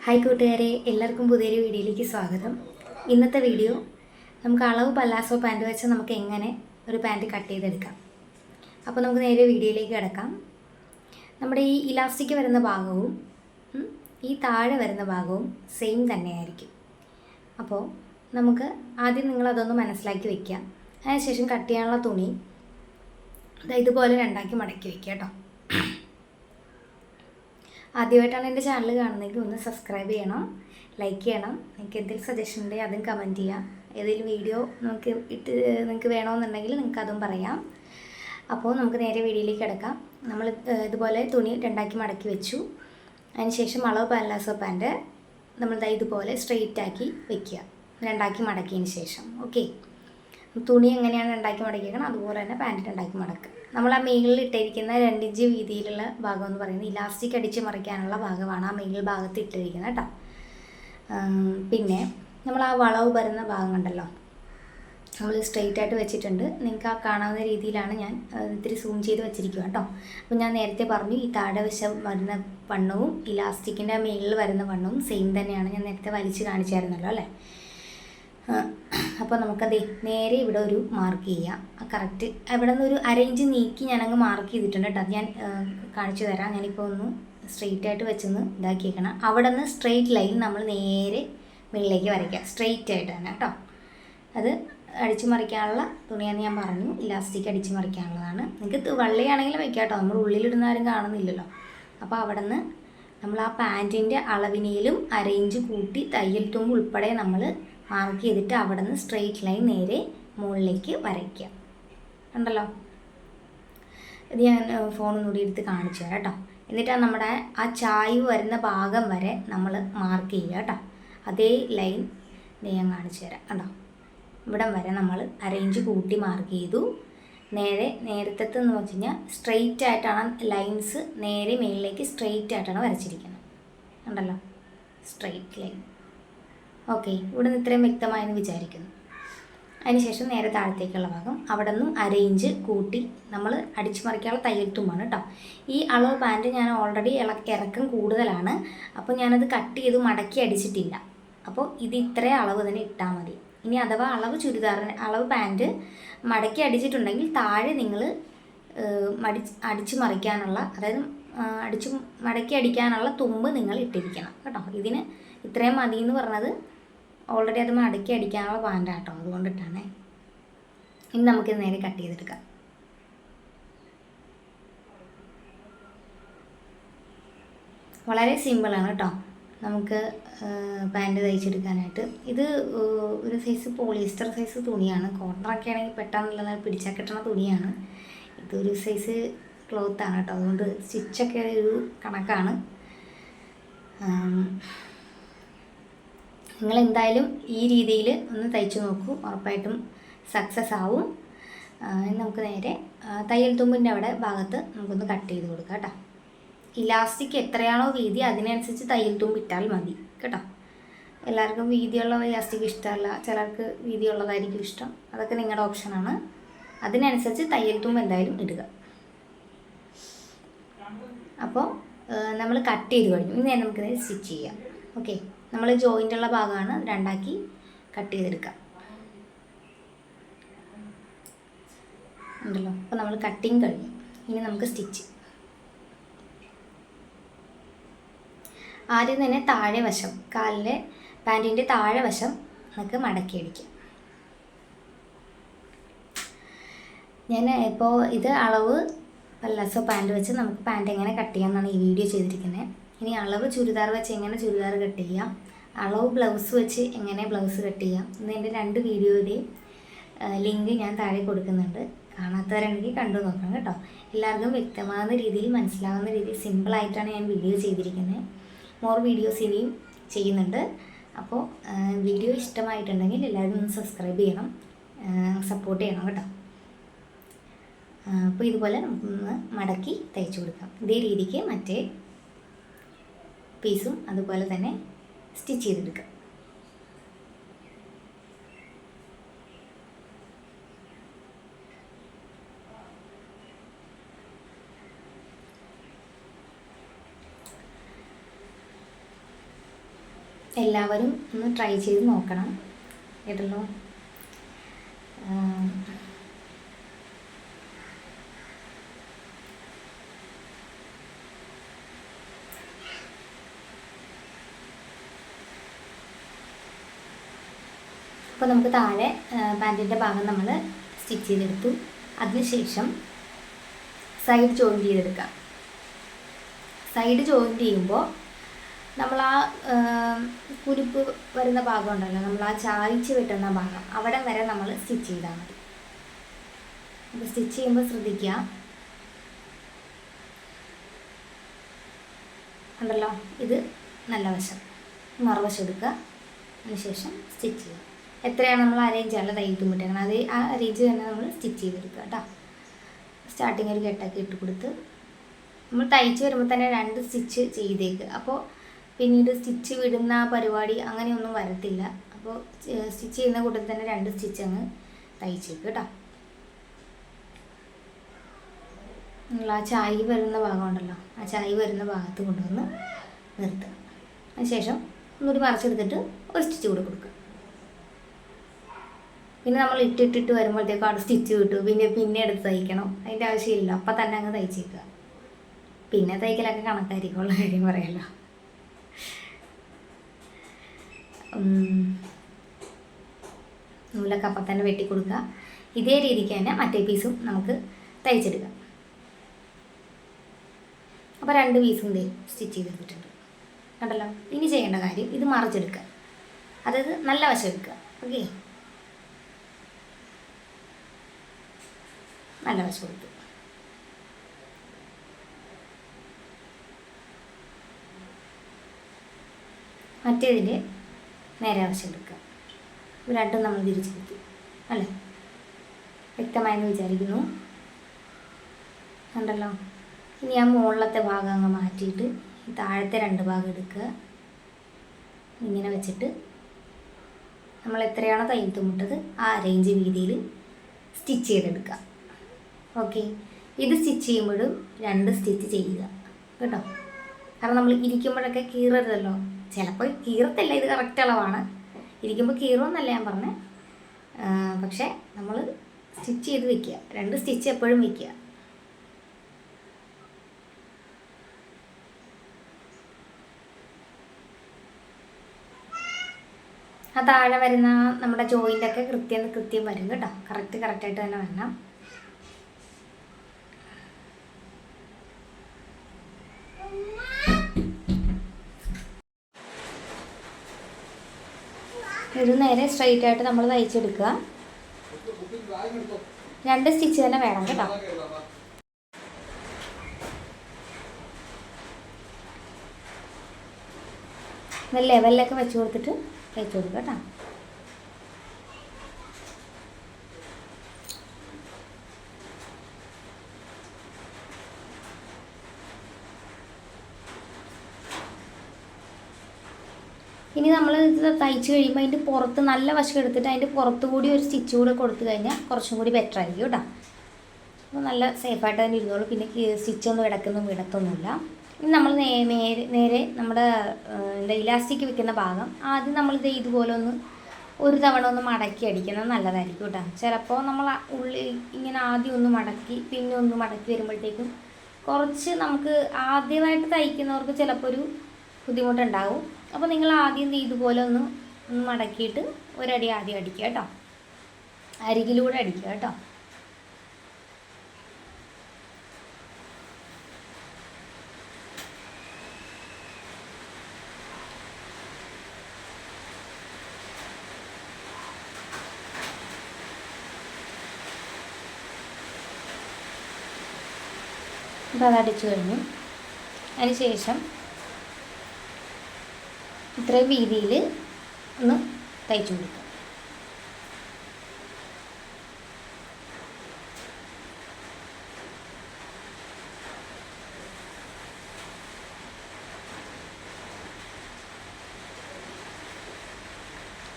Hi കൂട്ടുകാരെ, എല്ലാവർക്കും പുതിയൊരു വീഡിയോയിലേക്ക് സ്വാഗതം. ഇന്നത്തെ വീഡിയോ നമുക്ക് അളവ് പല്ലാസോ പാൻറ്റ് വെച്ച് നമുക്ക് എങ്ങനെ ഒരു പാൻറ്റ് കട്ട് ചെയ്തെടുക്കാം. അപ്പോൾ നമുക്ക് നേരെ വീഡിയോയിലേക്ക് കിടക്കാം. നമ്മുടെ ഈ ഇലാസ്റ്റിക് വരുന്ന ഭാഗവും ഈ താഴെ വരുന്ന ഭാഗവും സെയിം തന്നെയായിരിക്കും. അപ്പോൾ നമുക്ക് ആദ്യം നിങ്ങളതൊന്ന് മനസ്സിലാക്കി വയ്ക്കാം. അതിനുശേഷം കട്ട് ചെയ്യാനുള്ള തുണി ഇതുപോലെ രണ്ടാക്കി മടക്കി വയ്ക്കുക കേട്ടോ. ആദ്യമായിട്ടാണ് എൻ്റെ ചാനൽ കാണുന്നതെങ്കിൽ ഒന്ന് സബ്സ്ക്രൈബ് ചെയ്യണം, ലൈക്ക് ചെയ്യണം. നിങ്ങൾക്ക് എന്തെങ്കിലും സജഷൻ ഉണ്ടെങ്കിൽ അതും കമൻറ്റ് ചെയ്യാം. ഏതെങ്കിലും വീഡിയോ നിങ്ങൾക്ക് വേണമെന്നുണ്ടെങ്കിൽ നിങ്ങൾക്ക് അതും പറയാം. അപ്പോൾ നമുക്ക് നേരെ വീഡിയോയിലേക്ക് കിടക്കാം. നമ്മൾ ഇതുപോലെ തുണി രണ്ടാക്കി മടക്കി വെച്ചു. അതിനുശേഷം അളവ് പല്ലാസോ പാൻറ്റ് നമ്മൾ ഇതുപോലെ സ്ട്രെയിറ്റ് ആക്കി വയ്ക്കുക, രണ്ടാക്കി മടക്കിയതിന് ശേഷം. ഓക്കെ, തുണി എങ്ങനെയാണ് രണ്ടാക്കി മടക്കിയേക്കണം അതുപോലെ തന്നെ പാൻറ്റ് രണ്ടാക്കി മടക്കുക. നമ്മൾ ആ മേളിൽ ഇട്ടിരിക്കുന്ന 2 ഇഞ്ച് വീതിയിലുള്ള ഭാഗം എന്ന് പറയുന്നത് ഇലാസ്റ്റിക് അടിച്ച് മറിക്കാനുള്ള ഭാഗമാണ് ആ മേളിൽ ഭാഗത്ത് ഇട്ടിരിക്കുന്നത് കേട്ടോ. പിന്നെ നമ്മൾ ആ വളവ് വരുന്ന ഭാഗം കണ്ടല്ലോ, നമ്മൾ സ്ട്രെയിറ്റ് ആയിട്ട് വെച്ചിട്ടുണ്ട്. നിങ്ങൾക്ക് ആ കാണാവുന്ന രീതിയിലാണ് ഞാൻ ഇത്തിരി സൂം ചെയ്ത് വെച്ചിരിക്കുക കേട്ടോ. അപ്പോൾ ഞാൻ നേരത്തെ പറഞ്ഞു ഈ താഴെ വശം വരുന്ന വണ്ണവും ഇലാസ്റ്റിക്കിൻ്റെ മേളിൽ വരുന്ന വണ്ണവും സെയിം തന്നെയാണ്. ഞാൻ നേരത്തെ വലിച്ച് കാണിച്ചായിരുന്നല്ലോ അല്ലേ. അപ്പോൾ നമുക്കത് നേരെ ഇവിടെ ഒരു മാർക്ക് ചെയ്യാം. കറക്റ്റ് ഇവിടെ നിന്ന് ഒരു 1/2 ഇഞ്ച് നീക്കി ഞാനങ്ങ് മാർക്ക് ചെയ്തിട്ടുണ്ട് കേട്ടോ. അത് ഞാൻ കാണിച്ചു തരാം. ഞാനിപ്പോൾ ഒന്ന് സ്ട്രെയിറ്റ് ആയിട്ട് വെച്ചൊന്ന് ഇതാക്കിയേക്കണം. അവിടെ നിന്ന് സ്ട്രെയിറ്റ് ലൈൻ നമ്മൾ നേരെ മുകളിലേക്ക് വരയ്ക്കുക, സ്ട്രെയിറ്റ് ആയിട്ട് തന്നെ കേട്ടോ. അത് അടിച്ചു മറിക്കാനുള്ള തുണിയാണെന്ന് ഞാൻ പറഞ്ഞു, ഇലാസ്റ്റിക് അടിച്ചു മറിക്കാനുള്ളതാണ്. നിങ്ങൾക്ക് വള്ളിയാണെങ്കിലും വയ്ക്കാം കേട്ടോ, നമ്മൾ ഉള്ളിലിടുന്ന ആരും കാണുന്നില്ലല്ലോ. അപ്പോൾ അവിടെ നിന്ന് നമ്മൾ ആ പാൻറ്റിൻ്റെ അളവിനേലും 1/2 ഇഞ്ച് കൂട്ടി തയ്യൽ തുമ്പ് ഉൾപ്പെടെ നമ്മൾ മാർക്ക് ചെയ്തിട്ട് അവിടെ നിന്ന് സ്ട്രെയിറ്റ് ലൈൻ നേരെ മുകളിലേക്ക് വരയ്ക്കുക. ഉണ്ടല്ലോ, ഇത് ഞാൻ ഫോണൊന്നുകൂടി എടുത്ത് കാണിച്ചു തരാം കേട്ടോ. എന്നിട്ട് നമ്മുടെ ആ ചായ്വ് വരുന്ന ഭാഗം വരെ നമ്മൾ മാർക്ക് ചെയ്യുക കേട്ടോ. അതേ ലൈൻ ഞാൻ കാണിച്ചു തരാം കണ്ടോ. ഇവിടം വരെ നമ്മൾ 1/2 ഇഞ്ച് കൂട്ടി മാർക്ക് ചെയ്തു. നേരത്തെ എന്ന് വെച്ച് കഴിഞ്ഞാൽ സ്ട്രെയിറ്റ് ആയിട്ടാണ് ലൈൻസ്, നേരെ മേളിലേക്ക് സ്ട്രെയിറ്റ് ആയിട്ടാണ് വരച്ചിരിക്കുന്നത്. ഉണ്ടല്ലോ, സ്ട്രെയിറ്റ് ലൈൻ. ഓക്കെ, ഇവിടെ നിന്ന് ഇത്രയും വ്യക്തമായെന്ന് വിചാരിക്കുന്നു. അതിനുശേഷം നേരെ താഴത്തേക്കുള്ള ഭാഗം അവിടെ നിന്നും 1/2 ഇഞ്ച് കൂട്ടി നമ്മൾ അടിച്ചു മറിക്കാനുള്ള തയ്യൽ തുമ്പാണ് കേട്ടോ. ഈ അളവ് പാൻറ്റ് ഞാൻ ഓൾറെഡി ഇറക്കം കൂടുതലാണ്, അപ്പോൾ ഞാനത് കട്ട് ചെയ്ത് മടക്കി അടിച്ചിട്ടില്ല. അപ്പോൾ ഇത് ഇത്രയും അളവ് തന്നെ ഇട്ടാൽ മതി. ഇനി അഥവാ അളവ് പാൻറ്റ് മടക്കി അടിച്ചിട്ടുണ്ടെങ്കിൽ താഴെ നിങ്ങൾ അടിച്ചു മറിക്കാനുള്ള, അതായത് മടക്കി അടിക്കാനുള്ള തുമ്പ് നിങ്ങൾ ഇട്ടിരിക്കണം കേട്ടോ. ഇതിന് ഇത്രയും മതി എന്ന് പറഞ്ഞത് ഓൾറെഡി അത് മടക്കി അടിക്കാനുള്ള പാൻറ്റാണ് കേട്ടോ, അതുകൊണ്ടിട്ടാണേ. ഇനി നമുക്കിത് നേരെ കട്ട് ചെയ്തെടുക്കാം. വളരെ സിമ്പിളാണ് കേട്ടോ നമുക്ക് പാൻറ്റ് തയ്ച്ചെടുക്കാനായിട്ട്. ഇത് ഒരു സൈസ് പോളിസ്റ്റർ സൈസ് തുണിയാണ്. കോട്ടണൊക്കെ ആണെങ്കിൽ പെട്ടെന്നുള്ളത് പിടിച്ചാൽ കിട്ടുന്ന തുണിയാണ്. ഇതൊരു സൈസ് ക്ലോത്താണ് കേട്ടോ, അതുകൊണ്ട് സ്റ്റിച്ചൊക്കെ ഒരു കണക്കാണ്. നിങ്ങളെന്തായാലും ഈ രീതിയിൽ ഒന്ന് തയ്ച്ചു നോക്കൂ, ഉറപ്പായിട്ടും സക്സസ് ആവും. നമുക്ക് നേരെ തയ്യൽ തുമ്പിൻ്റെ അവിടെ ഭാഗത്ത് നമുക്കൊന്ന് കട്ട് ചെയ്ത് കൊടുക്കാം കേട്ടോ. ഇലാസ്റ്റിക് എത്രയാണോ വീതി അതിനനുസരിച്ച് തയ്യൽ തുമ്പ് ഇട്ടാൽ മതി കേട്ടോ. എല്ലാവർക്കും വീതിയുള്ള ഇലാസ്റ്റിക് ഇഷ്ടമല്ല, ചിലർക്ക് വീതിയുള്ളതായിരിക്കും ഇഷ്ടം. അതൊക്കെ നിങ്ങളുടെ ഓപ്ഷനാണ്. അതിനനുസരിച്ച് തയ്യൽ തുമ്പ് എന്തായാലും ഇടുക. അപ്പോൾ നമ്മൾ കട്ട് ചെയ്ത് കഴിഞ്ഞു. ഇനി നമുക്ക് സ്റ്റിച്ച് ചെയ്യാം. ഓക്കെ, നമ്മൾ ജോയിൻ്റുള്ള ഭാഗമാണ് രണ്ടാക്കി കട്ട് ചെയ്തെടുക്കുക ഉണ്ടല്ലോ. അപ്പോൾ നമ്മൾ കട്ടിങ് കഴിഞ്ഞു. ഇനി നമുക്ക് സ്റ്റിച്ച്. ആദ്യം തന്നെ താഴെ വശം, കാലിൻ്റെ പാൻറ്റിൻ്റെ താഴെ വശം നമുക്ക് മടക്കിയടിക്കാം. ഞാൻ ഇപ്പോൾ ഇത് അളവ് പല്ലാസോ പാൻറ്റ് വെച്ച് നമുക്ക് പാൻറ്റ് എങ്ങനെ കട്ട് ചെയ്യാമെന്നാണ് ഈ വീഡിയോ ചെയ്തിരിക്കുന്നത്. ഇനി അളവ് ചുരിദാർ വെച്ച് എങ്ങനെ ചുരിദാർ കട്ട് ചെയ്യാം, അളവ് ബ്ലൗസ് വെച്ച് എങ്ങനെ ബ്ലൗസ് കട്ട് ചെയ്യാം എന്നതിൻ്റെ 2 വീഡിയോയുടെയും ലിങ്ക് ഞാൻ താഴെ കൊടുക്കുന്നുണ്ട്. കാണാത്തവരുണ്ടെങ്കിൽ കണ്ടു നോക്കണം കേട്ടോ. എല്ലാവർക്കും വ്യക്തമാകുന്ന രീതിയിൽ, മനസ്സിലാവുന്ന രീതിയിൽ സിമ്പിളായിട്ടാണ് ഞാൻ വീഡിയോ ചെയ്തിരിക്കുന്നത്. മോർ വീഡിയോസ് ഇനിയും ചെയ്യുന്നുണ്ട്. അപ്പോൾ വീഡിയോ ഇഷ്ടമായിട്ടുണ്ടെങ്കിൽ എല്ലാവരും ഒന്ന് സബ്സ്ക്രൈബ് ചെയ്യണം, സപ്പോർട്ട് ചെയ്യണം കേട്ടോ. അപ്പോൾ ഇതുപോലെ നമുക്കൊന്ന് മടക്കി തയ്ച്ചു കൊടുക്കാം. ഇതേ രീതിക്ക് മറ്റേ പീസും അതുപോലെ തന്നെ സ്റ്റിച്ച് ചെയ്തെടുക്കാം. എല്ലാവരും ഒന്ന് ട്രൈ ചെയ്ത് നോക്കണം കേട്ടല്ലോ. അപ്പോൾ നമുക്ക് താഴെ പാൻറ്റിൻ്റെ ഭാഗം നമ്മൾ സ്റ്റിച്ച് ചെയ്തെടുത്തു. അതിനുശേഷം സൈഡ് ജോയിൻറ്റ് ചെയ്തെടുക്കാം. സൈഡ് ജോയിൻറ്റ് ചെയ്യുമ്പോൾ നമ്മൾ ആ കുരുപ്പ് വരുന്ന ഭാഗം ഉണ്ടല്ലോ, നമ്മൾ ആ ചായ്ച്ച് വെട്ടുന്ന ഭാഗം, അവിടെ വരെ നമ്മൾ സ്റ്റിച്ച് ചെയ്താൽ മതി. അപ്പോൾ സ്റ്റിച്ച് ചെയ്യുമ്പോൾ ശ്രദ്ധിക്കുക ഉണ്ടല്ലോ, ഇത് നല്ല വശം, മറുവശം എടുക്കുക. അതിനുശേഷം സ്റ്റിച്ച് ചെയ്യുക. എത്രയാണ് നമ്മൾ അറേഞ്ച് ചെയ്യാനുള്ള തയ്യൽ തുമ്പിട്ടേക്കണം അത് ആ അറേഞ്ച് തന്നെ നമ്മൾ സ്റ്റിച്ച് ചെയ്തെടുക്കുക കേട്ടോ. സ്റ്റാർട്ടിങ് ഒരു കെട്ടൊക്കെ ഇട്ട് കൊടുത്ത് നമ്മൾ തയ്ച്ച് വരുമ്പോൾ തന്നെ 2 സ്റ്റിച്ച് ചെയ്തേക്ക്. അപ്പോൾ പിന്നീട് സ്റ്റിച്ച് വിടുന്ന പരിപാടി അങ്ങനെയൊന്നും വരത്തില്ല. അപ്പോൾ സ്റ്റിച്ച് ചെയ്യുന്ന കൂട്ടത്തിൽ തന്നെ 2 സ്റ്റിച്ച് അങ്ങ് തയ്ച്ചേക്ക് കേട്ടോ. നിങ്ങൾ ആ ചായ് വരുന്ന ഭാഗം ഉണ്ടല്ലോ, ആ ചായ് വരുന്ന ഭാഗത്ത് കൊണ്ടുവന്ന് നിർത്തുക. അതിനുശേഷം ഒന്നുകൂടി മറിച്ചെടുത്തിട്ട് ഒരു സ്റ്റിച്ച് കൂടെ കൊടുക്കുക. പിന്നെ നമ്മൾ ഇട്ടിട്ട് വരുമ്പോഴത്തേക്കും അവിടെ സ്റ്റിച്ച് കിട്ടും, പിന്നെ എടുത്ത് തയ്ക്കണം, അതിൻ്റെ ആവശ്യമില്ല. അപ്പം തന്നെ അങ്ങ് തയ്ച്ചേക്കുക. പിന്നെ തയ്ക്കലൊക്കെ കണക്കായിരിക്കും, ഉള്ള കാര്യം പറയല്ലോ. നൂലൊക്കെ അപ്പം തന്നെ വെട്ടിക്കൊടുക്കുക. ഇതേ രീതിക്ക് തന്നെ മറ്റേ പീസും നമുക്ക് തയ്ച്ചെടുക്കാം. അപ്പോൾ 2 പീസും സ്റ്റിച്ച് ചെയ്തെടുത്തിട്ടുണ്ട് കണ്ടല്ലോ. ഇനി ചെയ്യേണ്ട കാര്യം ഇത് മറിച്ചെടുക്കുക, അതായത് നല്ല വശം എടുക്കുക. ഓക്കെ, നല്ല വശം കൊടുത്തു. മറ്റേതിൻ്റെ നേരെ വശം എടുക്കുക. ഇത് രണ്ടും നമ്മൾ തിരിച്ചെടുത്തു അല്ലേ. വ്യക്തമായെന്ന് വിചാരിക്കുന്നു കണ്ടല്ലോ. ഇനി ആ മുകളിലത്തെ ഭാഗം അങ്ങ് മാറ്റിയിട്ട് താഴത്തെ 2 ഭാഗം എടുക്കുക. ഇങ്ങനെ വെച്ചിട്ട് നമ്മൾ എത്രയാണോ തയ്യൽ തുമ്മിട്ടത് ആ അരയിഞ്ച് വീതിയിൽ സ്റ്റിച്ച് ചെയ്തെടുക്കുക. ഓക്കെ, ഇത് സ്റ്റിച്ച് ചെയ്യുമ്പോഴും 2 സ്റ്റിച്ച് ചെയ്യുക കേട്ടോ. കാരണം നമ്മൾ ഇരിക്കുമ്പോഴൊക്കെ കീറരുതല്ലോ. ചിലപ്പോൾ കീറത്തില്ല, ഇത് കറക്റ്റ് അളവാണ്. ഇരിക്കുമ്പോൾ കീറുമെന്നല്ല ഞാൻ പറഞ്ഞത്. പക്ഷേ നമ്മൾ സ്റ്റിച്ച് ചെയ്ത് വെക്കുക, 2 സ്റ്റിച്ച് എപ്പോഴും വെക്കുക. ആ താഴെ വരുന്ന നമ്മുടെ ജോയിൻ്റൊക്കെ കൃത്യം വരും കേട്ടോ. കറക്റ്റായിട്ട് തന്നെ വരണം. ഇത് നേരെ സ്ട്രൈറ്റ് ആയിട്ട് നമ്മൾ തയ്ച്ചെടുക്കുക. 2 സ്റ്റിച്ച് തന്നെ വേണം കേട്ടോ. ലെവലിലൊക്കെ വെച്ച് കൊടുത്തിട്ട് തയ്ച്ചു കൊടുക്കുക കേട്ടോ. ഇനി നമ്മൾ ഇത് തയ്ച്ച് കഴിയുമ്പോൾ അതിൻ്റെ പുറത്ത് നല്ല വശം എടുത്തിട്ട് അതിൻ്റെ പുറത്ത് കൂടി ഒരു സ്റ്റിച്ച് കൂടെ കൊടുത്തു കഴിഞ്ഞാൽ കുറച്ചും കൂടി ബെറ്റർ ആയിരിക്കും കേട്ടോ. അപ്പോൾ നല്ല സേഫായിട്ട് തന്നെ ഇരുന്നോളൂ. പിന്നെ സ്റ്റിച്ചൊന്നും വിടത്തൊന്നുമില്ല. ഇനി നമ്മൾ നേരെ നമ്മുടെ ഇലാസ്റ്റിക് വെക്കുന്ന ഭാഗം ആദ്യം നമ്മളിത് ഇതുപോലെ ഒരു തവണ മടക്കി അടിക്കുന്നത് നല്ലതായിരിക്കും കേട്ടോ. ചിലപ്പോൾ നമ്മൾ ഉള്ളിൽ ഇങ്ങനെ ആദ്യം ഒന്ന് മടക്കി പിന്നെ ഒന്ന് മടക്കി വരുമ്പോഴത്തേക്കും കുറച്ച് നമുക്ക് ആദ്യമായിട്ട് തയ്ക്കുന്നവർക്ക് ചിലപ്പോൾ ഒരു ബുദ്ധിമുട്ടുണ്ടാകും. അപ്പോൾ നിങ്ങൾ ആദ്യം ഇതുപോലെ ഒന്ന് മടക്കിയിട്ട് ഒരടി ആദ്യം അടിക്കുക കേട്ടോ. അരികിലൂടെ അടിക്കുക കേട്ടോ. അപ്പോൾ അതടിച്ചു കഴിഞ്ഞു. അതിന് ശേഷം ഇത്രയും വീതിയിൽ ഒന്ന് തയ്ച്ചു കൊടുക്കുക.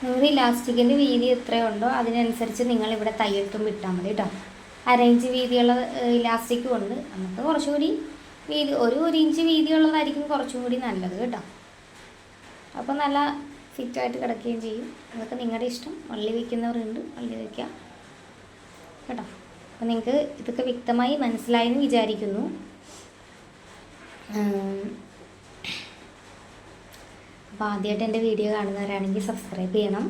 നിങ്ങൾ ഇലാസ്റ്റിക്കിൻ്റെ വീതി എത്രയുണ്ടോ അതിനനുസരിച്ച് നിങ്ങളിവിടെ തയ്യൽ തുമ്പ് ഇട്ടാൽ മതി കേട്ടോ. അരയിഞ്ച് വീതിയുള്ള ഇലാസ്റ്റിക് കൊണ്ട് നമുക്ക് കുറച്ചുകൂടി വീതി ഒരു ഇഞ്ച് വീതിയുള്ളതായിരിക്കും കുറച്ചും കൂടി നല്ലത് കേട്ടോ. അപ്പോൾ നല്ല ഫിറ്റായിട്ട് കിടക്കുകയും ചെയ്യും. അതൊക്കെ നിങ്ങളുടെ ഇഷ്ടം. വള്ളി വയ്ക്കുന്നവരുണ്ട്, വള്ളി വയ്ക്കാം കേട്ടോ. അപ്പോൾ നിങ്ങൾക്ക് ഇതൊക്കെ വ്യക്തമായി മനസ്സിലായെന്ന് വിചാരിക്കുന്നു. അപ്പോൾ ആദ്യമായിട്ട് എൻ്റെ വീഡിയോ കാണുന്നവരാണെങ്കിൽ സബ്സ്ക്രൈബ് ചെയ്യണം.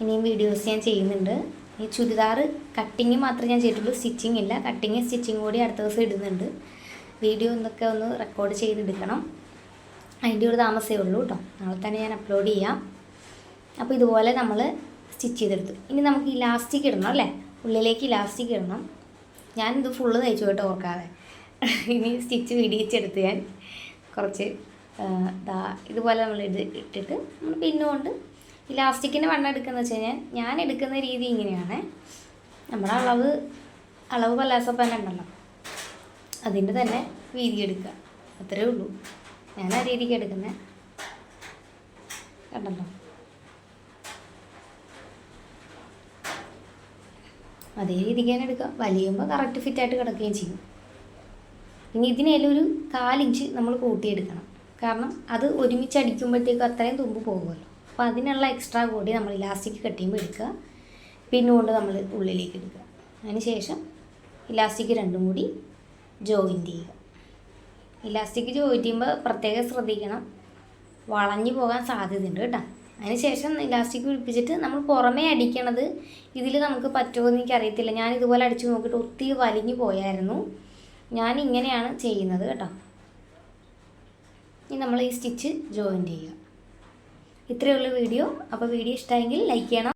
ഇനിയും വീഡിയോസ് ഞാൻ ചെയ്യുന്നുണ്ട്. ഈ ചുരിദാർ കട്ടിങ് മാത്രമേ ഞാൻ ചെയ്തിട്ടുള്ളൂ, സ്റ്റിച്ചിങ് ഇല്ല. കട്ടിങ് സ്റ്റിച്ചിങ് കൂടി അടുത്ത ദിവസം ഇടുന്നുണ്ട്. വീഡിയോ എന്തൊക്കെ ഒന്ന് റെക്കോർഡ് ചെയ്തെടുക്കണം. അതിൻ്റെ ഒരു താമസമേ ഉള്ളൂ കേട്ടോ. നാളെ തന്നെ ഞാൻ അപ്ലോഡ് ചെയ്യാം. അപ്പോൾ ഇതുപോലെ നമ്മൾ സ്റ്റിച്ച് ചെയ്തെടുത്തു. ഇനി നമുക്ക് ഇലാസ്റ്റിക് ഇടണം അല്ലേ? ഉള്ളിലേക്ക് ഇലാസ്റ്റിക് ഇടണം. ഞാനിത് ഫുള്ള് തയ്ച്ചു കേട്ടോ, ഓർക്കാതെ. ഇനി സ്റ്റിച്ച് വിടിയിച്ചെടുത്ത് ഞാൻ കുറച്ച് ഇതുപോലെ നമ്മൾ ഇട്ടിട്ട് നമ്മൾ പിന്നുകൊണ്ട് ഇലാസ്റ്റിക്കിൻ്റെ വണ്ണം എടുക്കുന്നത് വെച്ച് കഴിഞ്ഞാൽ ഞാൻ എടുക്കുന്ന രീതി ഇങ്ങനെയാണ്. നമ്മുടെ അളവ് പലാസപ്പം തന്നെ ഉണ്ടല്ലോ, അതിൻ്റെ തന്നെ വീതി എടുക്കുക, അത്രേ ഉള്ളൂ. ഞാൻ ആ രീതിക്ക് എടുക്കുന്നത് കണ്ടല്ലോ. അതേ രീതിക്ക് തന്നെ എടുക്കുക. വലിയുമ്പോൾ കറക്റ്റ് ഫിറ്റായിട്ട് കിടക്കുകയും ചെയ്യും. പിന്നെ ഇതിനെല്ലാം ഒരു 4 ഇഞ്ച് നമ്മൾ കൂട്ടിയെടുക്കണം. കാരണം അത് ഒരുമിച്ച് അടിക്കുമ്പോഴത്തേക്കും അത്രയും തുമ്പ് പോകുമല്ലോ. അപ്പോൾ അതിനുള്ള എക്സ്ട്രാ കൂടി നമ്മൾ ഇലാസ്റ്റിക് കട്ടിയുമ്പോൾ എടുക്കുക, പിന്നുകൊണ്ട് നമ്മൾ ഉള്ളിലേക്ക് എടുക്കുക. അതിന് ശേഷം ഇലാസ്റ്റിക് രണ്ടും കൂടി ജോയിൻറ്റ് ചെയ്യുക. ഇലാസ്റ്റിക് ജോയിൻറ്റ് ചെയ്യുമ്പോൾ പ്രത്യേകം ശ്രദ്ധിക്കണം, വളഞ്ഞു പോകാൻ സാധ്യതയുണ്ട് കേട്ടോ. അതിന് ശേഷം ഇലാസ്റ്റിക് പിടിപ്പിച്ചിട്ട് നമ്മൾ പുറമേ അടിക്കണത് ഇതിൽ നമുക്ക് പറ്റുമോ എന്ന് എനിക്കറിയത്തില്ല. ഞാൻ ഇതുപോലെ അടിച്ചു നോക്കിയിട്ട് ഒത്തിരി വലിഞ്ഞു പോയായിരുന്നു. ഞാൻ ഇങ്ങനെയാണ് ചെയ്യുന്നത് കേട്ടോ. ഇനി നമ്മൾ ഈ സ്റ്റിച്ച് ജോയിൻറ്റ് ചെയ്യുക. ഇത്രയേ ഉള്ളൂ വീഡിയോ. അപ്പോൾ വീഡിയോ ഇഷ്ടമായെങ്കിൽ ലൈക്ക് ചെയ്യണം.